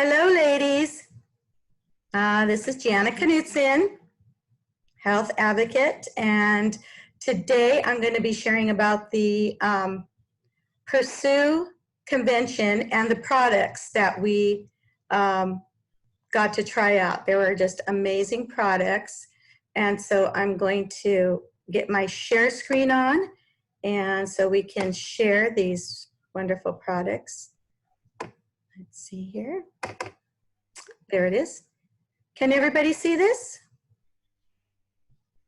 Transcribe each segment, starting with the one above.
Hello, ladies. This is Jana Knutson, health advocate, and today I'm going to be sharing about the Pursue convention and the products that we got to try out. They were just amazing products, and so I'm going to get my share screen on, and so we can share these wonderful products. Let's see here. There it is. Can everybody see this?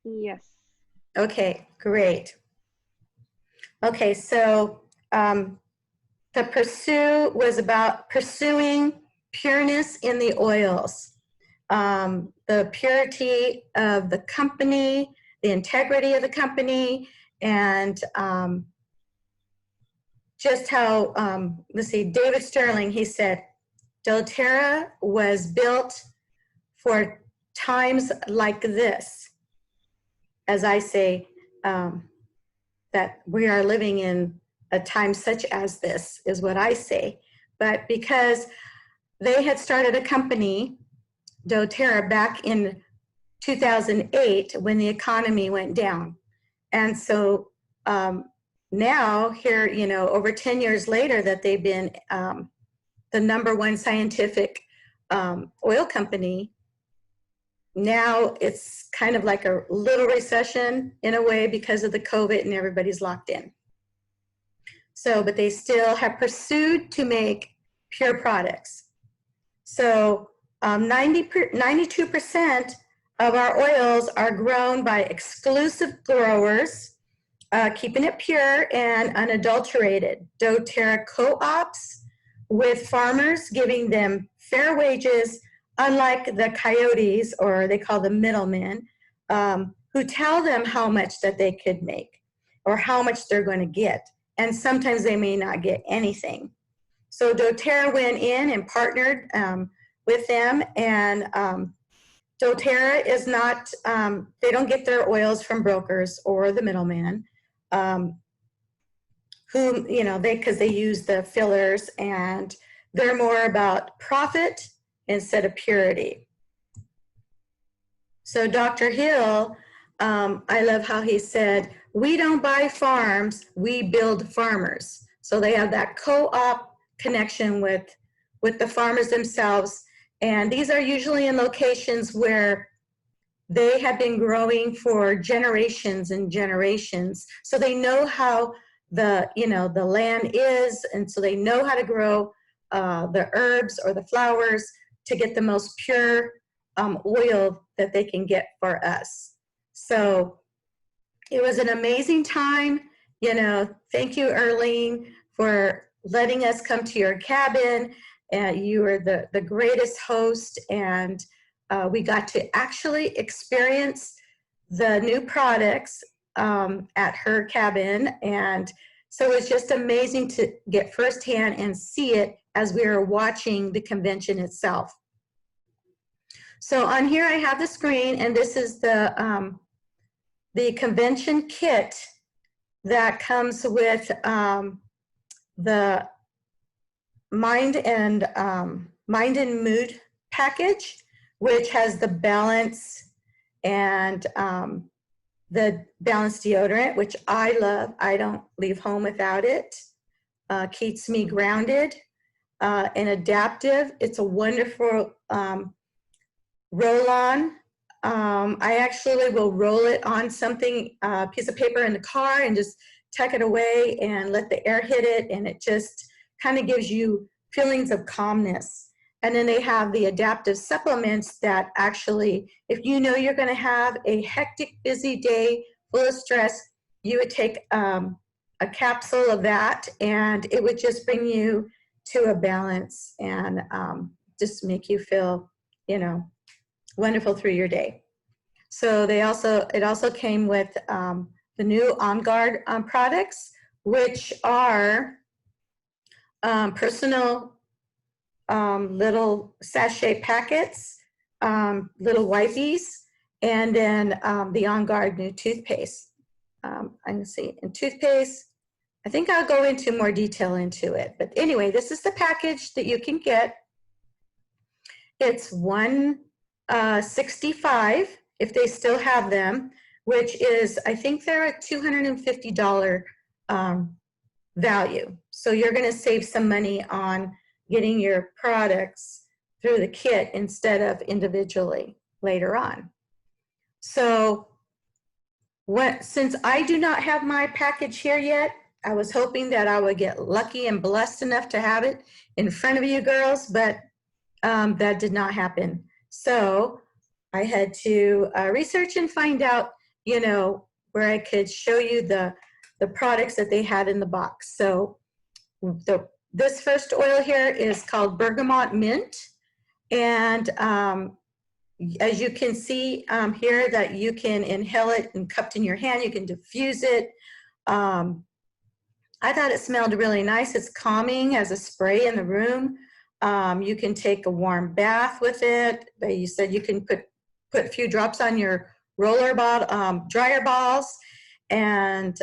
Yes. Okay, great. Okay, so the Pursue was about pursuing pureness in the oils, the purity of the company, the integrity of the company, and just how, let's see, David Sterling, he said, doTERRA was built for times like this. As I say, that we are living in a time such as this is what I say. But because they had started a company, doTERRA, back in 2008 when the economy went down. And so now here, you know, over 10 years later that they've been the #1 scientific oil company, now it's kind of like a little recession in a way because of the COVID and everybody's locked in. So, but they still have pursued to make pure products. So 92% of our oils are grown by exclusive growers, keeping it pure and unadulterated. doTERRA co-ops with farmers, giving them fair wages, unlike the coyotes, or they call them middlemen, who tell them how much that they could make or how much they're going to get. And sometimes they may not get anything. So doTERRA went in and partnered with them, and doTERRA is not, they don't get their oils from brokers or the middleman, who, you know, because they use the fillers, and they're more about profit instead of purity. So Dr. Hill, I love how he said, we don't buy farms, we build farmers. So they have that co-op connection with the farmers themselves. And these are usually in locations where they have been growing for generations and generations. So they know how the land is, and so they know how to grow the herbs or the flowers to get the most pure oil that they can get for us. So it was an amazing time. You know, thank you, Erlene, for letting us come to your cabin. You were the greatest host, and we got to actually experience the new products at her cabin. And so it was just amazing to get firsthand and see it as we were watching the convention itself. So on here I have the screen, and this is the convention kit that comes with the Mind and Mood package, which has the balance and the Balance deodorant, which I love. I don't leave home without it. Keeps me grounded. And adaptive. It's a wonderful roll-on. I actually will roll it on something, piece of paper in the car, and just tuck it away and let the air hit it, and it just kind of gives you feelings of calmness. And then they have the adaptive supplements that actually, if you know you're going to have a hectic, busy day full of stress, you would take a capsule of that, and it would just bring you to a balance and just make you feel, you know, wonderful through your day. So it also came with the new On Guard products, which are personal little sachet packets, little wipies, and then the On Guard new toothpaste. I can see in toothpaste. I think I'll go into more detail into it. But anyway, this is the package that you can get. it's $165 if they still have them, which is, I think they're a $250 value. So you're going to save some money on getting your products through the kit instead of individually later on. So since I do not have my package here yet, I was hoping that I would get lucky and blessed enough to have it in front of you girls, but that did not happen. So I had to research and find out, you know, where I could show you the products that they had in the box. So this first oil here is called Bergamot Mint. And as you can see here, that you can inhale it and cupped in your hand, you can diffuse it. I thought it smelled really nice. It's calming as a spray in the room. You can take a warm bath with it. You said you can put a few drops on your roller ball, dryer balls, and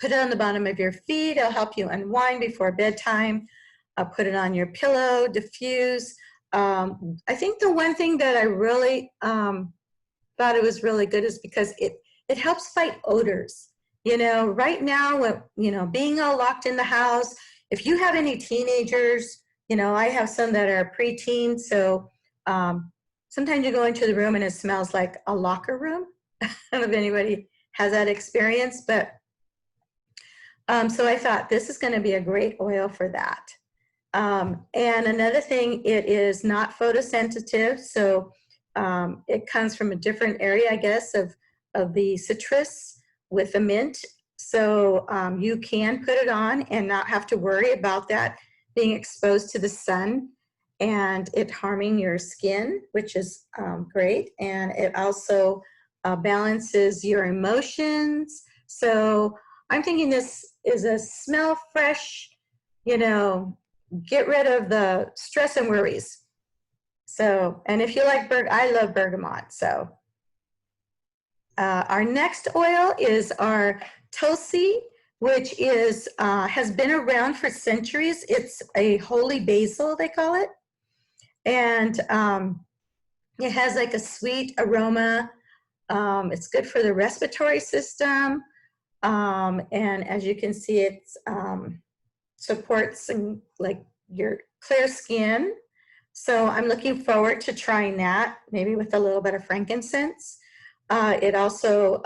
put it on the bottom of your feet. It'll help you unwind before bedtime. Put it on your pillow, diffuse. I think the one thing that I really thought it was really good is because it helps fight odors. You know, right now, you know, being all locked in the house, if you have any teenagers, you know, I have some that are preteen, so sometimes you go into the room and it smells like a locker room. I don't know if anybody has that experience, but so I thought this is going to be a great oil for that. And another thing, it is not photosensitive, so it comes from a different area, I guess, of the citrus with the mint. So you can put it on and not have to worry about that being exposed to the sun and it harming your skin, which is great. And it also balances your emotions. So I'm thinking this is a smell fresh, you know, get rid of the stress and worries. So, and if you like I love bergamot. So our next oil is our Tulsi, which is has been around for centuries. It's a holy basil, they call it. And it has like a sweet aroma. It's good for the respiratory system. And as you can see, it supports like your clear skin. So I'm looking forward to trying that, maybe with a little bit of frankincense. It also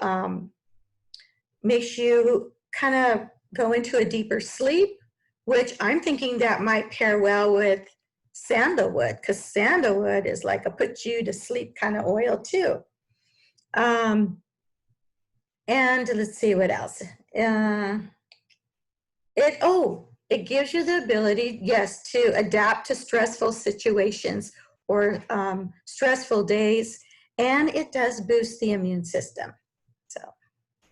makes you kind of go into a deeper sleep, which I'm thinking that might pair well with sandalwood, because sandalwood is like a put you to sleep kind of oil too. And let's see what else. It gives you the ability, yes, to adapt to stressful situations or stressful days, and it does boost the immune system. So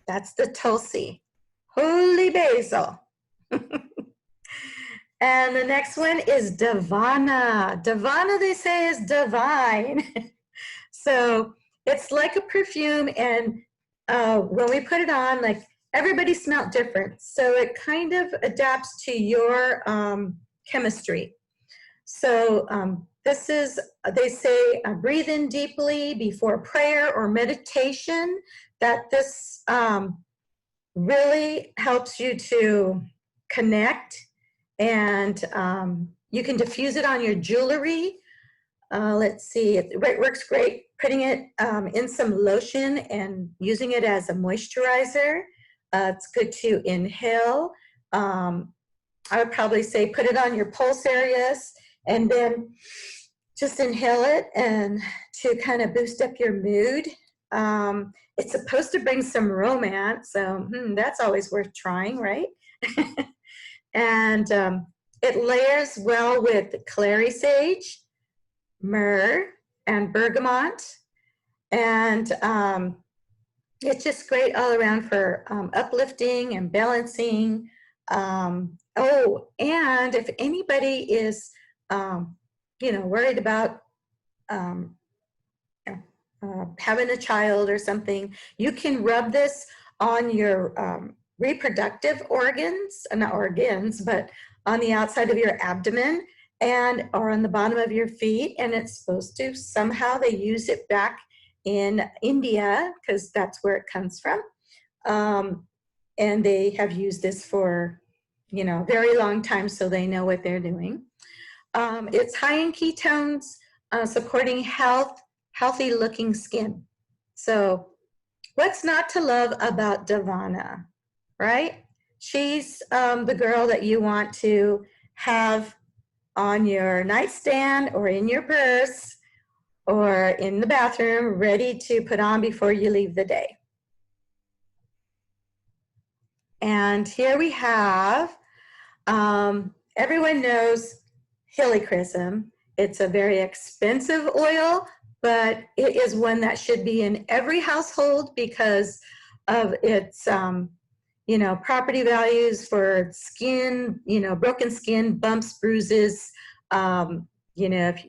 that's the Tulsi, holy basil. And the next one is Davana. Davana, they say, is divine. So it's like a perfume, and when we put it on, like, everybody smelled different. So it kind of adapts to your chemistry. So this is, they say, breathe in deeply before prayer or meditation, that this really helps you to connect, and you can diffuse it on your jewelry. Let's see, it works great putting it in some lotion and using it as a moisturizer. It's good to inhale. I would probably say put it on your pulse areas and then just inhale it, and to kind of boost up your mood. It's supposed to bring some romance, so that's always worth trying, right? And it layers well with clary sage, myrrh, and bergamot. And it's just great all around for uplifting and balancing. Oh, and if anybody is, you know, worried about having a child or something, you can rub this on your reproductive organs, not organs, but on the outside of your abdomen, and or on the bottom of your feet, and it's supposed to, somehow they use it back in India because that's where it comes from. And they have used this for, you know, a very long time, so they know what they're doing. It's high in ketones, supporting healthy looking skin. So what's not to love about Davana, right? She's the girl that you want to have on your nightstand or in your purse or in the bathroom, ready to put on before you leave the day. And here we have, everyone knows helichrysum. It's a very expensive oil, but it is one that should be in every household because of its, you know, property values for skin, you know, broken skin, bumps, bruises. You know, if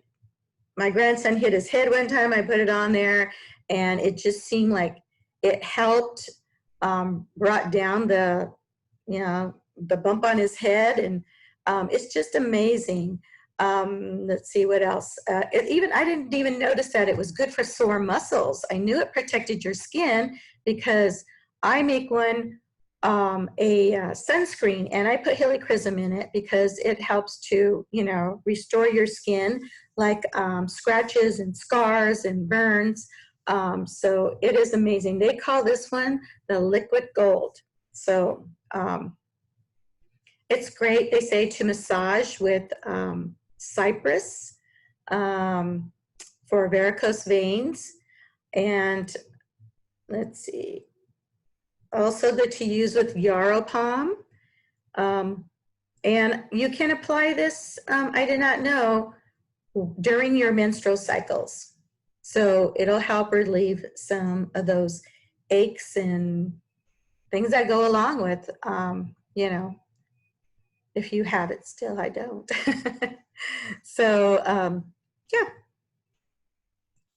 my grandson hit his head one time, I put it on there, and it just seemed like it helped, brought down the, you know, the bump on his head, and it's just amazing. Let's see what else. I didn't even notice that it was good for sore muscles. I knew it protected your skin because I make one, a sunscreen, and I put helichrysum in it because it helps to, you know, restore your skin, like scratches and scars and burns. So it is amazing. They call this one the liquid gold. So it's great, they say, to massage with cypress for varicose veins. And let's see, also good to use with yarrow palm. And you can apply this, I did not know, during your menstrual cycles. So it'll help relieve some of those aches and things that go along with, you know, if you have it still, I don't. So, yeah.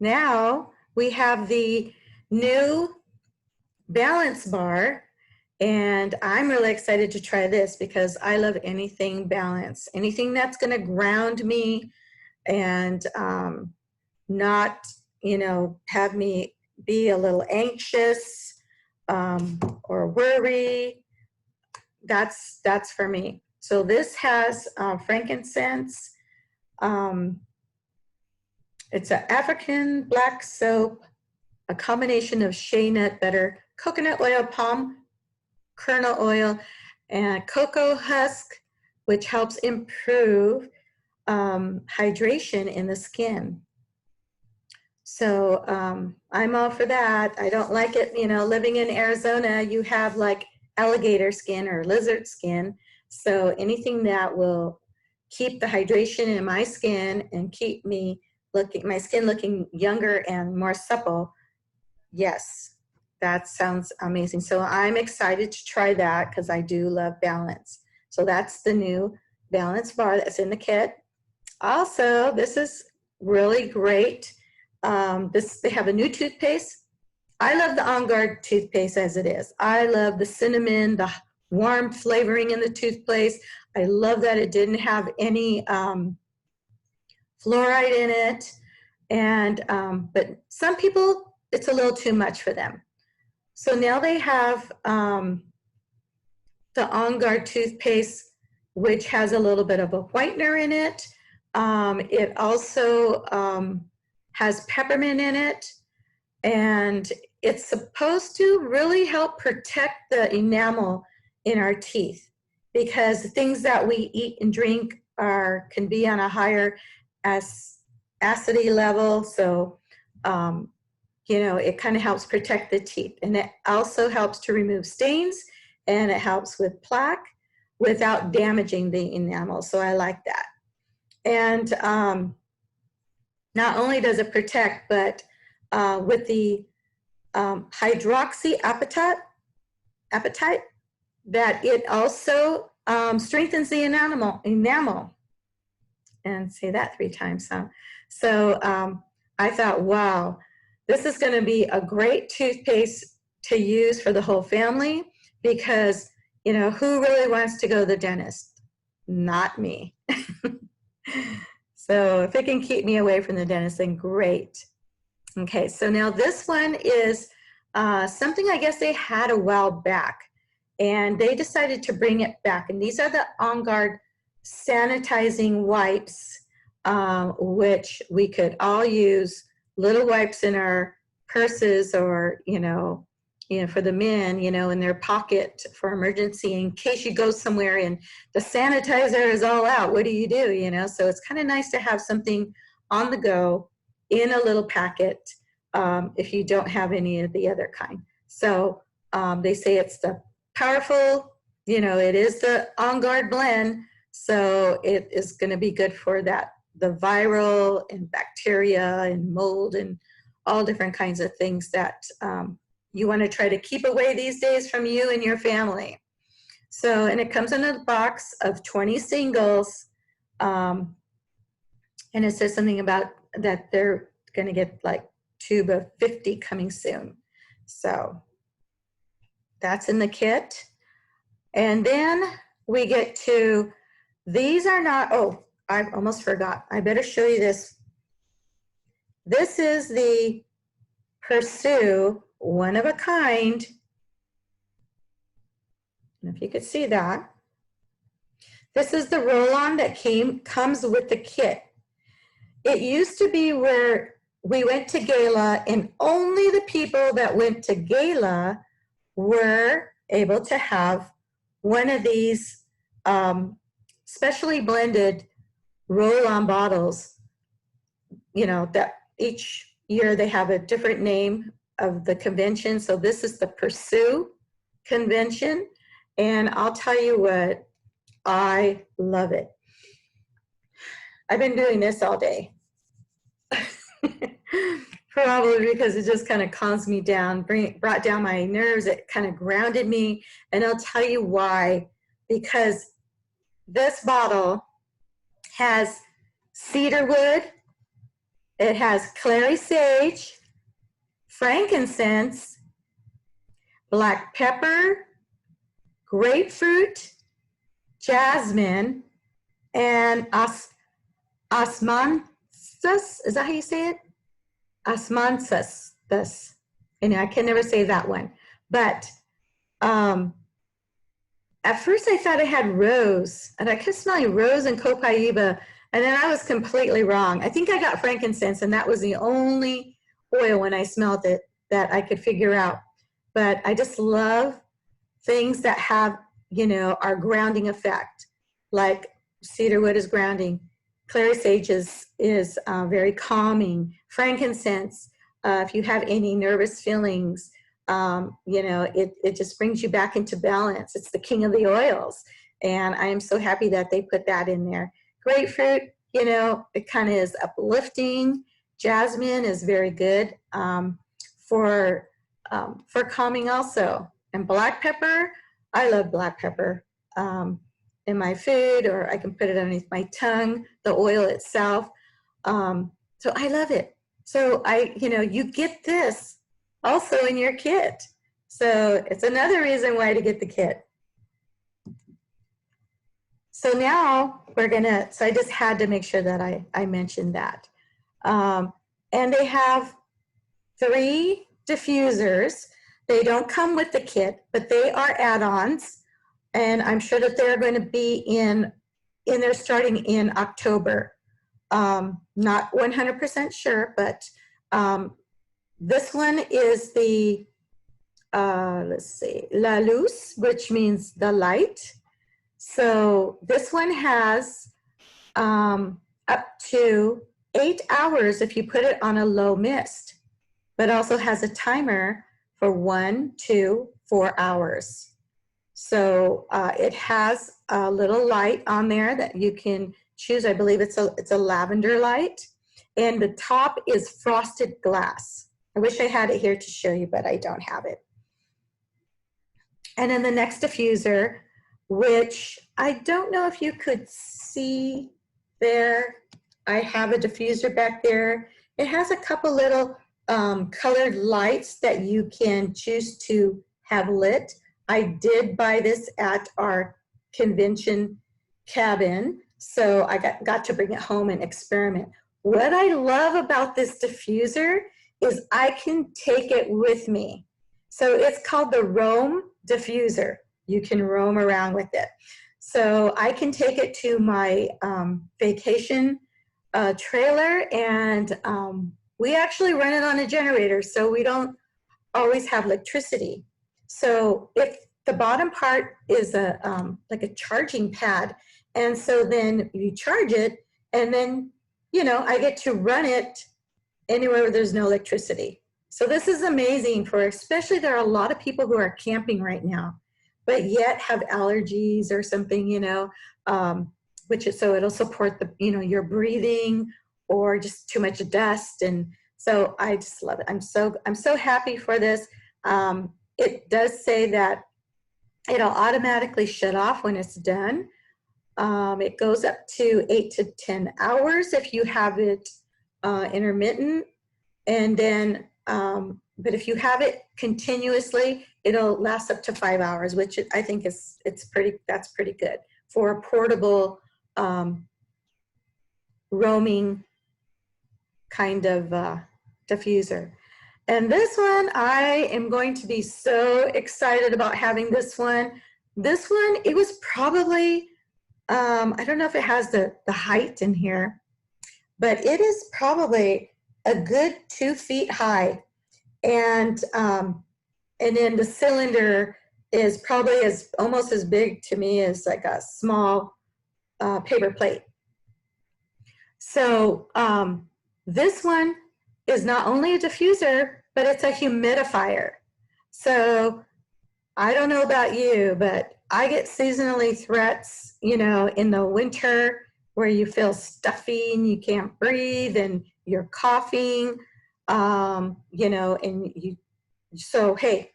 Now we have the new Balance Bar, and I'm really excited to try this because I love anything balance, anything that's going to ground me and not, you know, have me be a little anxious or worry. That's for me. So this has frankincense. It's an African black soap, a combination of shea nut butter, coconut oil, palm kernel oil, and cocoa husk, which helps improve hydration in the skin. So I'm all for that. I don't like it, you know, living in Arizona, you have like alligator skin or lizard skin. So anything that will keep the hydration in my skin and keep me my skin looking younger and more supple, yes, that sounds amazing. So I'm excited to try that because I do love balance. So that's the new Balance Bar that's in the kit. Also, this is really great. They have a new toothpaste. I love the On Guard toothpaste as it is. I love the cinnamon, the warm flavoring in the toothpaste. I love that it didn't have any fluoride in it. And but some people, it's a little too much for them. So now they have the On Guard toothpaste, which has a little bit of a whitener in it. It also has peppermint in it, and it's supposed to really help protect the enamel in our teeth, because the things that we eat and drink can be on a higher acidity level. So you know, it kind of helps protect the teeth, and it also helps to remove stains, and it helps with plaque without damaging the enamel. So I like that. And not only does it protect, but with the hydroxyapatite, that it also strengthens the enamel. And say that 3 times. So I thought, wow, this is going to be a great toothpaste to use for the whole family, because, you know, who really wants to go to the dentist? Not me. So if it can keep me away from the dentist, then great. Okay, so now this one is something I guess they had a while back, and they decided to bring it back. And these are the On Guard sanitizing wipes, which we could all use, little wipes in our purses, or for the men, in their pocket for emergency, in case you go somewhere and the sanitizer is all out. What do? So it's kind of nice to have something on the go in a little packet, if you don't have any of the other kind. So they say it's the powerful, it is the On Guard blend, so it is going to be good for that, the viral and bacteria and mold and all different kinds of things that you want to try to keep away these days from you and your family. So, and it comes in a box of 20 singles, and it says something about that they're going to get like tube of 50 coming soon. So that's in the kit. And then we get to, these are not, oh, I almost forgot. I better show you this. This is the Pursue One of a Kind. And if you could see that. This is the roll-on that comes with the kit. It used to be where we went to gala and only the people that went to gala were able to have one of these specially blended roll-on bottles, that each year they have a different name of the convention. So this is the Pursue convention, and I'll tell you what, I love it. I've been doing this all day. Probably because it just kind of calms me down, brought down my nerves. It kind of grounded me. And I'll tell you why. Because this bottle has cedarwood, it has clary sage, frankincense, black pepper, grapefruit, jasmine, and osmanthus. Is that how you say it? Osmanthus. And I can never say that one. But at first I thought it had rose, and I kept smelling rose and copaiba, and then I was completely wrong. I think I got frankincense, and that was the only oil when I smelled it that I could figure out. But I just love things that have, our grounding effect, like cedarwood is grounding. Clary sage is very calming. Frankincense, if you have any nervous feelings, it just brings you back into balance. It's the king of the oils. And I am so happy that they put that in there. Grapefruit, it kind of is uplifting. Jasmine is very good for calming also. And black pepper, I love black pepper. In my food, or I can put it underneath my tongue, the oil itself. So I love it. So you get this also in your kit. So it's another reason why to get the kit. So now so I just had to make sure that I mentioned that. And they have 3 diffusers. They don't come with the kit, but they are add-ons. And I'm sure that they're going to be in there starting in October. Not 100% sure, but this one is the, let's see, La Luz, which means the light. So this one has up to 8 hours if you put it on a low mist, but also has a timer for 1, 2, 4 hours. So it has a little light on there that you can choose. I believe it's a lavender light, and the top is frosted glass. I wish I had it here to show you, but I don't have it. And then the next diffuser, which I don't know if you could see there. I have a diffuser back there. It has a couple little colored lights that you can choose to have lit. I did buy this at our convention cabin. So I got to bring it home and experiment. What I love about this diffuser is I can take it with me. So it's called the Roam diffuser. You can roam around with it. So I can take it to my vacation trailer, and we actually run it on a generator, so we don't always have electricity. So if the bottom part is a like a charging pad, and so then you charge it, and then, you know, I get to run it anywhere where there's no electricity. So this is amazing for, especially there are a lot of people who are camping right now, but yet have allergies or something, you know, which is, so it'll support the, you know, your breathing or just too much dust. And so I just love it. I'm so happy for this. It does say that it'll automatically shut off when it's done. It goes up to 8 to 10 hours if you have it intermittent. And then, but if you have it continuously, it'll last up to 5 hours, which I think that's pretty good for a portable roaming kind of diffuser. And this one, I am going to be so excited about having this one. This one, it was probably, I don't know if it has the height in here, but it is probably a good 2 feet high. And then the cylinder is probably almost as big to me as like a small paper plate. So this one is not only a diffuser, but it's a humidifier. So I don't know about you, but I get seasonally threats, you know, in the winter where you feel stuffy and you can't breathe and you're coughing, you know, and so hey,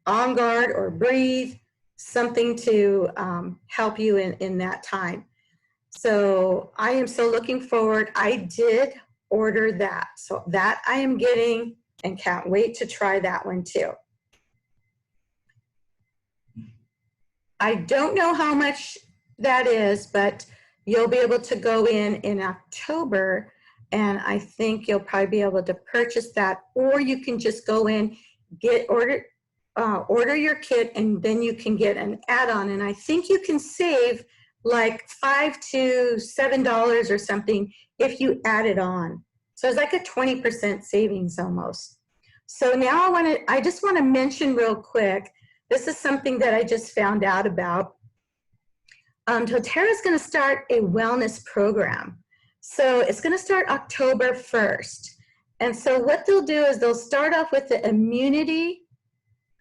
On Guard or Breathe, something to help you in that time. So I am so looking forward. I did order that. So that I am getting and can't wait to try that one too. I don't know how much that is, but you'll be able to go in October, and I think you'll probably be able to purchase that, or you can just go in, order your kit, and then you can get an add-on. And I think you can save like $5 to $7 or something if you add it on. So it's like a 20% savings almost. So now I just want to mention real quick, this is something that I just found out about. doTERRA is going to start a wellness program. So it's going to start October 1st. And so what they'll do is they'll start off with the immunity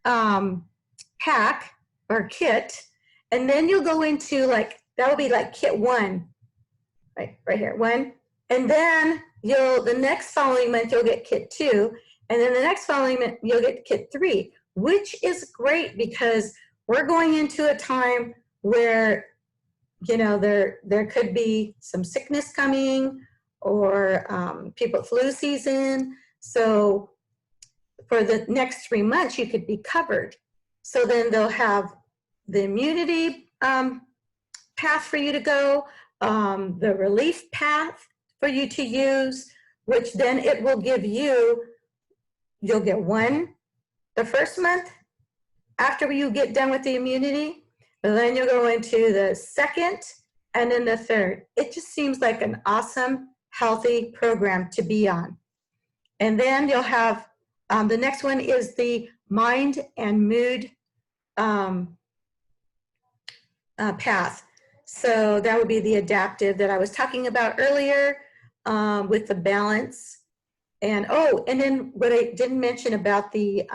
pack or kit, and then you'll go into like, that will be like kit 1, right here, 1. And then the next following month you'll get kit 2, and then the next following month you'll get kit 3, which is great because we're going into a time where, you know, there could be some sickness coming, or flu season. So for the next 3 months, you could be covered. So then they'll have the immunity path for you to go, the relief path for you to use, which then it will give you, you'll get 1 the first month after you get done with the immunity, and then you'll go into the second and then the third. It just seems like an awesome, healthy program to be on. And then you'll have, the next one is the mind and mood path. So that would be the adaptive that I was talking about earlier, with the balance. And and then what I didn't mention about the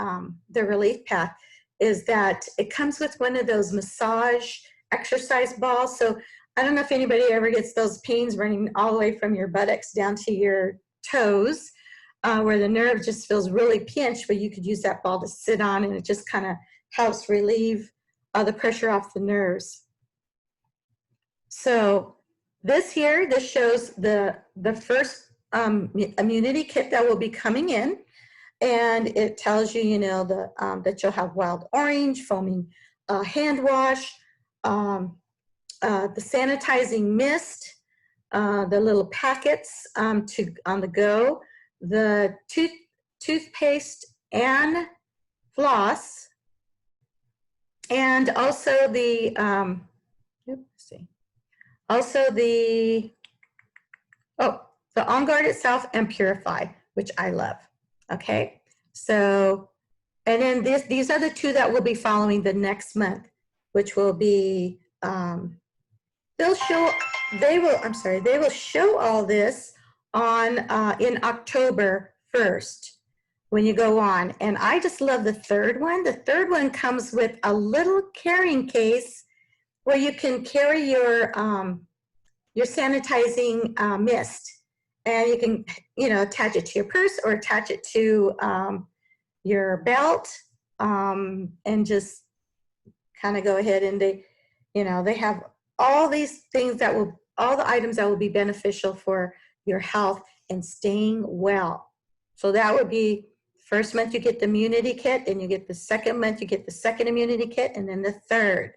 relief path is that it comes with one of those massage exercise balls. So I don't know if anybody ever gets those pains running all the way from your buttocks down to your toes, where the nerve just feels really pinched, but you could use that ball to sit on, and it just kind of helps relieve the pressure off the nerves. So this shows the first immunity kit that will be coming in, and it tells you, you know, that you'll have wild orange, foaming hand wash, the sanitizing mist, the little packets on the go, the toothpaste and floss, and also the the On Guard itself and Purify, which I love. Okay, so, and then these are the two that will be following the next month, which will be they will show all this on in October 1st when you go on. And I just love the third one. The third one comes with a little carrying case where you can carry your sanitizing mist, and you can, attach it to your purse or attach it to your belt, and just kind of go ahead and they have all these things all the items that will be beneficial for your health and staying well. So that would be first month you get the immunity kit, and you get the second month you get the second immunity kit, and then the third.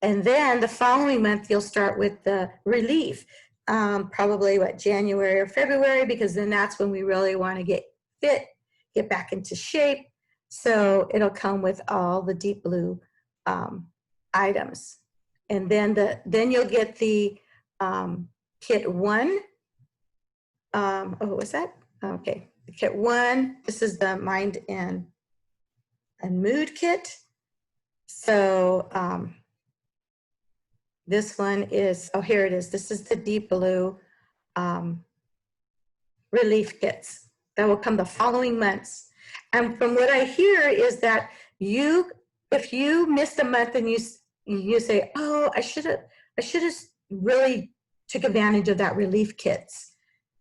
And then the following month you'll start with the relief, probably January or February, because then that's when we really want to get fit, get back into shape. So it'll come with all the Deep Blue items. And then you'll get the kit 1. What's that? Okay, kit 1. This is the Mind and Mood kit. So this one is, here it is. This is the Deep Blue relief kits that will come the following months. And from what I hear is that if you missed a month and you say, oh, I should have really took advantage of that relief kits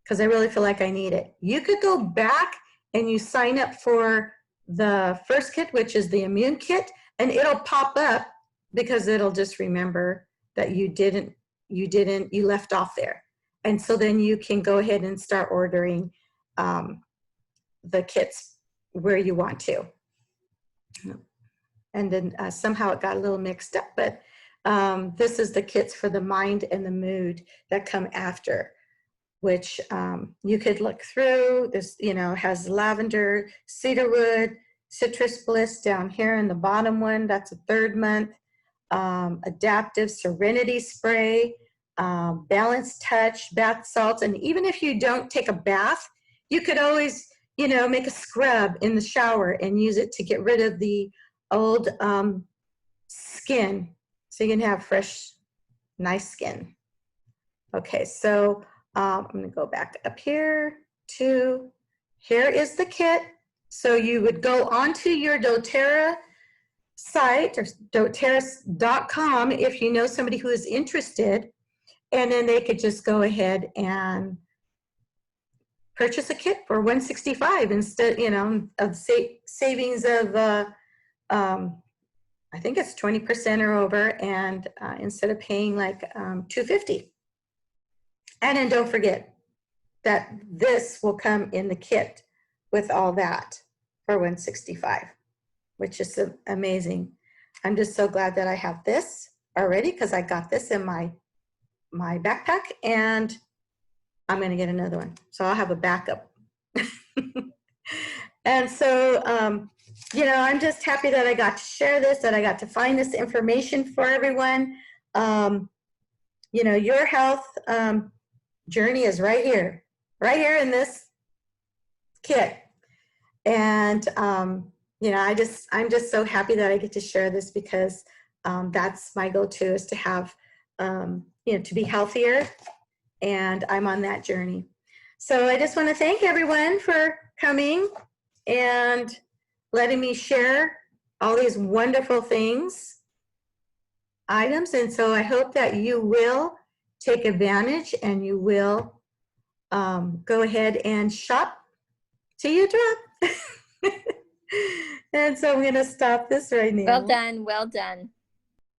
because I really feel like I need it. You could go back and you sign up for the first kit, which is the immune kit, and it'll pop up because it'll just remember that you left off there. And so then you can go ahead and start ordering the kits where you want to. And then somehow it got a little mixed up, but this is the kits for the mind and the mood that come after, which you could look through. This, has lavender, cedarwood, citrus bliss down here in the bottom one. That's a third month. Adaptive serenity spray, balanced touch, bath salts. And even if you don't take a bath, you could always, make a scrub in the shower and use it to get rid of the old skin, so you can have fresh, nice skin. Okay, so I'm gonna go back up here to, here is the kit. So you would go onto your doTERRA site, or doTERRA.com, if you know somebody who is interested, and then they could just go ahead and purchase a kit for $165 instead, of savings of I think it's 20% or over, and instead of paying like $250. And then don't forget that this will come in the kit with all that for $165, which is amazing. I'm just so glad that I have this already, because I got this in my backpack, and I'm going to get another one. So I'll have a backup. And so, I'm just happy that I got to share this, that I got to find this information for everyone. Your health journey is right here in this kit. And, I'm just so happy that I get to share this, because that's my go-to, is to have, to be healthier. And I'm on that journey. So I just want to thank everyone for coming and letting me share all these wonderful items. And so I hope that you will take advantage, and you will go ahead and shop till you drop. And so I'm going to stop this right now. Well done. Well done.